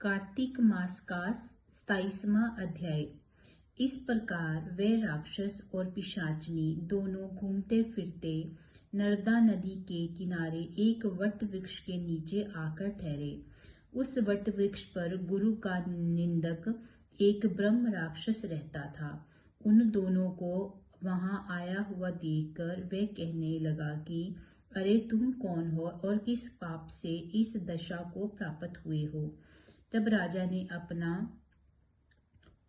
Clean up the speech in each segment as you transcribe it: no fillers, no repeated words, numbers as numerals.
कार्तिक मास का 27वां अध्याय। इस प्रकार वे राक्षस और पिशाचनी दोनों घूमते फिरते नर्मदा नदी के किनारे एक वट वृक्ष के नीचे आकर ठहरे। उस वट वृक्ष पर गुरु का निंदक एक ब्रह्म राक्षस रहता था। उन दोनों को वहां आया हुआ देखकर वह कहने लगा कि अरे तुम कौन हो और किस पाप से इस दशा को प्राप्त हुए हो। तब राजा ने अपना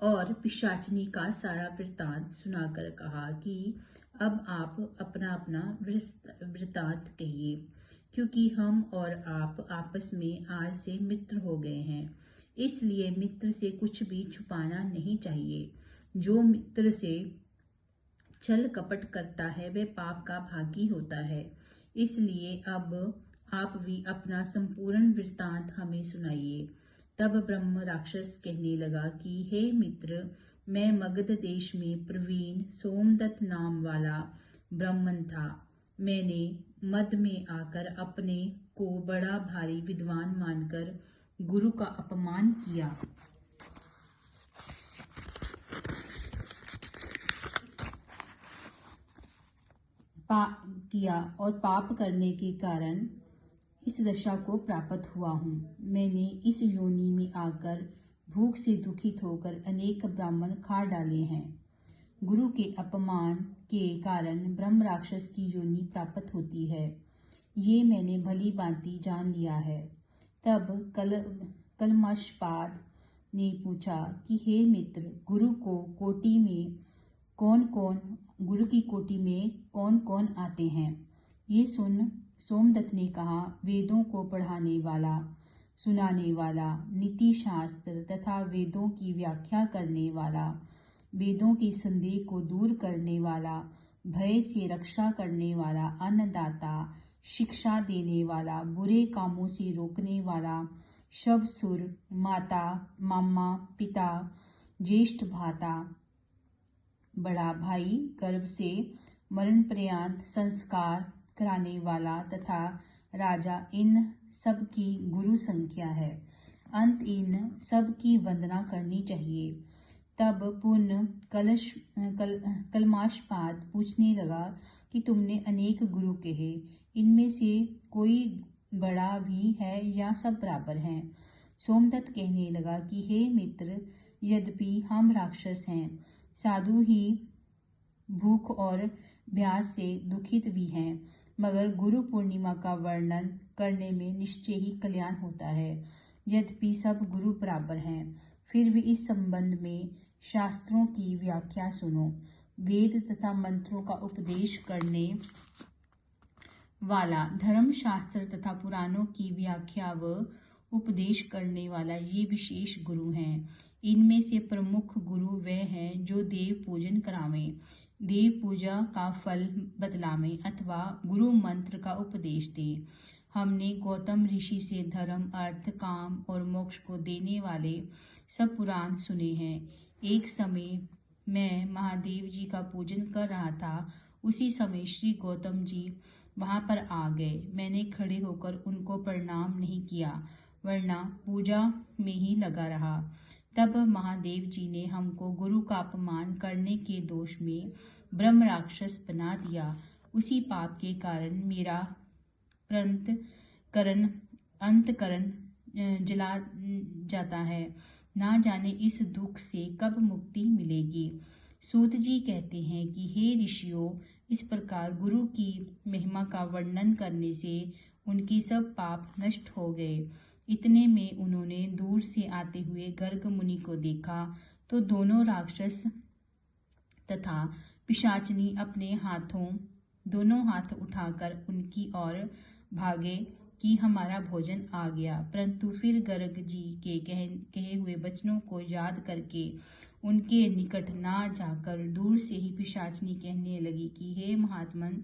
और पिशाचनी का सारा वृत्तांत सुनाकर कहा कि अब आप अपना अपना वृत्तांत कहिए, क्योंकि हम और आप आपस में आज से मित्र हो गए हैं। इसलिए मित्र से कुछ भी छुपाना नहीं चाहिए। जो मित्र से छल कपट करता है वह पाप का भागी होता है। इसलिए अब आप भी अपना संपूर्ण वृत्तांत हमें सुनाइए। तब ब्रह्म राक्षस कहने लगा कि हे मित्र, मैं मगध देश में प्रवीण सोमदत्त नाम वाला ब्राह्मण था। मैंने मद में आकर अपने को बड़ा भारी विद्वान मानकर गुरु का अपमान किया। और पाप करने के कारण इस दशा को प्राप्त हुआ हूँ। मैंने इस योनि में आकर भूख से दुखित होकर अनेक ब्राह्मण खा डाले हैं। गुरु के अपमान के कारण ब्रह्म राक्षस की योनि प्राप्त होती है, ये मैंने भली भांति जान लिया है। तब कलमाशपाद ने पूछा कि हे मित्र, गुरु की कोटि में कौन कौन आते हैं। ये सुन सोमदत्त ने कहा, वेदों को पढ़ाने वाला, सुनाने वाला, नीति शास्त्र तथा वेदों की व्याख्या करने वाला, वेदों के संदेह को दूर करने वाला, भय से रक्षा करने वाला, अन्नदाता, शिक्षा देने वाला, बुरे कामों से रोकने वाला, शवसुर, माता, मामा, पिता, ज्येष्ठ भ्राता, बड़ा भाई, गर्भ से मरण पर्यंत संस्कार कराने वाला तथा राजा, इन सब की गुरु संख्या है। अंत इन सब की वंदना करनी चाहिए। तब पुनः कलमाशपाद पूछने लगा कि तुमने अनेक गुरु कहे, इनमें से कोई बड़ा भी है या सब बराबर हैं। सोमदत्त कहने लगा कि हे मित्र, यद्यपि हम राक्षस हैं, साधु ही भूख और प्यास से दुखित भी हैं, मगर गुरु पूर्णिमा का वर्णन करने में निश्चय ही कल्याण होता है। यद्यपि सब गुरु बराबर हैं, फिर भी इस संबंध में शास्त्रों की व्याख्या सुनो। वेद तथा मंत्रों का उपदेश करने वाला, धर्म शास्त्र तथा पुराणों की व्याख्या व उपदेश करने वाला, ये विशेष गुरु हैं। इनमें से प्रमुख गुरु वह हैं जो देव पूजन करावें, देव पूजा का फल बतलावें अथवा गुरु मंत्र का उपदेश दे। हमने गौतम ऋषि से धर्म, अर्थ, काम और मोक्ष को देने वाले सब पुराण सुने हैं। एक समय मैं महादेव जी का पूजन कर रहा था। उसी समय श्री गौतम जी वहां पर आ गए। मैंने खड़े होकर उनको प्रणाम नहीं किया, वरना पूजा में ही लगा रहा। तब महादेव जी ने हमको गुरु का अपमान करने के दोष में ब्रह्म राक्षस बना दिया। उसी पाप के कारण मेरा अंतकरण जला जाता है। ना जाने इस दुख से कब मुक्ति मिलेगी। सूत जी कहते हैं कि हे ऋषियों, इस प्रकार गुरु की महिमा का वर्णन करने से उनके सब पाप नष्ट हो गए। इतने में उन्होंने दूर से आते हुए गर्ग मुनि को देखा तो दोनों राक्षस तथा पिशाचनी अपने दोनों हाथ उठाकर उनकी ओर भागे कि हमारा भोजन आ गया। परंतु फिर गर्ग जी के कहे हुए वचनों को याद करके उनके निकट ना जाकर दूर से ही पिशाचनी कहने लगी कि हे महात्मन,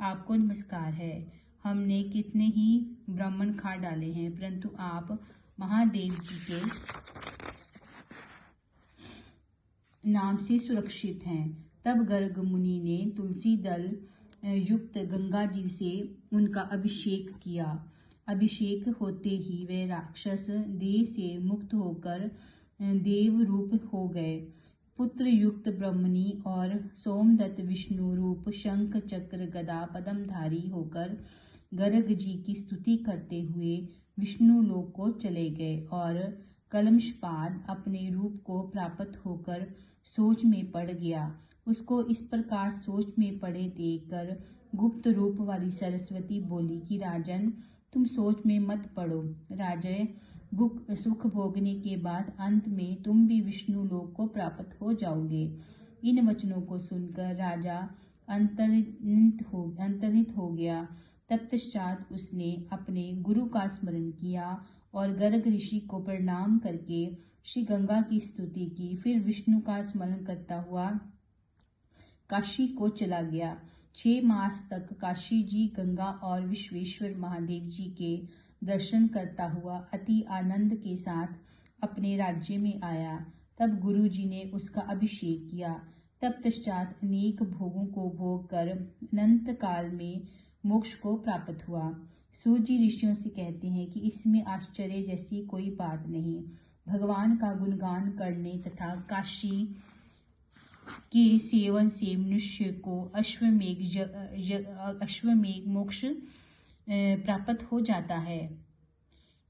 आपको नमस्कार है। हमने कितने ही ब्राह्मण खा डाले हैं, परंतु आप महादेव जी के नाम से सुरक्षित हैं। तब गर्ग मुनि ने तुलसी दल युक्त गंगा जी से उनका अभिषेक किया। अभिषेक होते ही वे राक्षस देह से मुक्त होकर देव रूप हो गए। पुत्र युक्त ब्रह्मणी और सोमदत्त विष्णु रूप शंख चक्र गदा पद्मधारी होकर गर्ग जी की स्तुति करते हुए विष्णु लोक को चले गए और कलमशपाद अपने रूप को प्राप्त होकर सोच में पड़ गया। उसको इस प्रकार सोच में पड़े देखकर गुप्त रूप वाली सरस्वती बोली कि राजन, तुम सोच में मत पड़ो। राजय, सुख भोगने के बाद अंत में तुम भी विष्णु लोक को प्राप्त हो जाओगे। इन वचनों को सुनकर राजा अंतर्हित हो गया। तत्पश्चात उसने अपने गुरु का स्मरण किया और गर्ग ऋषि को प्रणाम करके श्री गंगा की स्तुति की। फिर विष्णु का स्मरण करता हुआ काशी को चला गया। 6 मास तक काशी जी गंगा और विश्वेश्वर महादेव जी के दर्शन करता हुआ अति आनंद के साथ अपने राज्य में आया। तब गुरु जी ने उसका अभिषेक किया। तत्पश्चात अनेक भोगों को भोग कर अनंत काल में मोक्ष को प्राप्त हुआ। सूत जी ऋषियों से कहते हैं कि इसमें आश्चर्य जैसी कोई बात नहीं। भगवान का गुणगान करने तथा काशी के सेवन से मनुष्य को अश्वमेघ मोक्ष प्राप्त हो जाता है।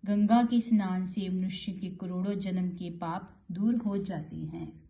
गंगा के स्नान से मनुष्य के करोड़ों जन्म के पाप दूर हो जाते हैं।